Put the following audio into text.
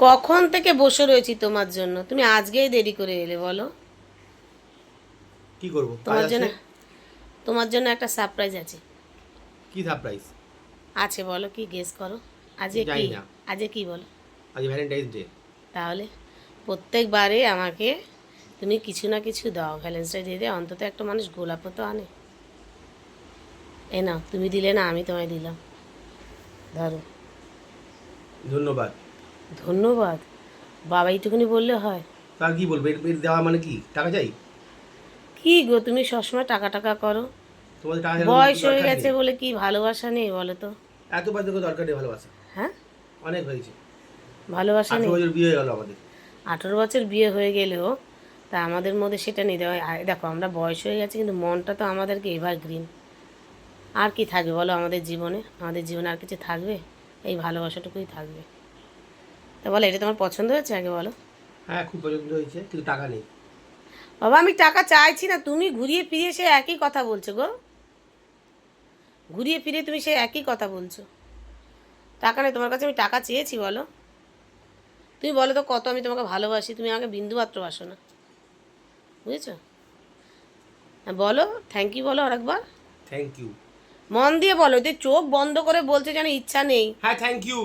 কখন থেকে বসে রয়েছি তোমার জন্য, তুমি আজকেই দেরি করে এলে বলো। কি করব, কাজ তোমার জন্য আছে। তোমার জন্য একটা সারপ্রাইজ আছে। কি সারপ্রাইজ? আছে, বলো কি, গেস করো। আজকে কি? জানি না। আজকে কি বলো। আজ ভ্যালেন্টাইন্স ডে। তাহলে প্রত্যেকবারে আমাকে তুমি কিছু না কিছু দাও, ভ্যালেন্টাইন্স ডে দিয়ে অন্তত একটা মানুষ গোলাপও তো আনে। এ নাও, তুমি দিলে না, আমি তোমায় দিলাম, ধরো। ধন্যবাদ। ধন্যবাদ? বাবা এইটুকুনি বললে হয়? তা কি বলবো, এর দেওয়া মানে কি, টাকা চাই? কি গো, তুমি সবসময় টাকা টাকা করো। তোমাদের টাকা চাইলে বয়স হয়ে দরকার গেছে নেই। বলে কি ভালোবাসা নেই বলো তো? এত পয়সা করে দরকার নেই ভালোবাসা। হ্যাঁ, অনেক হয়েছে। ভালোবাসা 18 নেই? বছর বিয়ে হয়ে গেল আমাদের। 18 বছর বিয়ে হয়ে গেলেও তা আমাদের মধ্যে সেটা নেই। দেখো, আমরা বয়স হয়ে গেছে কিন্তু মনটা তো আমাদেরকে এভারগ্রিন। আর কি থাকবে বলো আমাদের জীবনে? আমাদের জীবনে আর কিছু থাকবে? এই ভালোবাসাটুকুই থাকবে। তা বলো, এটা তোমার পছন্দ হয়েছে আগে বলো। হ্যাঁ, খুব পছন্দ হয়েছে, কিন্তু টাকা নেই। বাবা, আমি টাকা চাইছি না, তুমি ঘুরিয়ে ফিরিয়ে সে একই কথা বলছো গো। ঘুরিয়ে ফিরিয়ে তুমি সে একই কথা বলছো। টাকা নেই তোমার কাছে, আমি টাকা চেয়েছি বলো। তুমি বলো তো কত আমি তোমাকে ভালোবাসি, তুমি আমাকে বিন্দুমাত্র বাসো না, বুঝেছো? হ্যাঁ বলো, থ্যাংক ইউ বলো আরেকবার। Thank you. মন দিয়ে বলো, তুই চোখ বন্ধ করে বলছে যেন ইচ্ছা নেই। হ্যাঁ, থ্যাংক ইউ।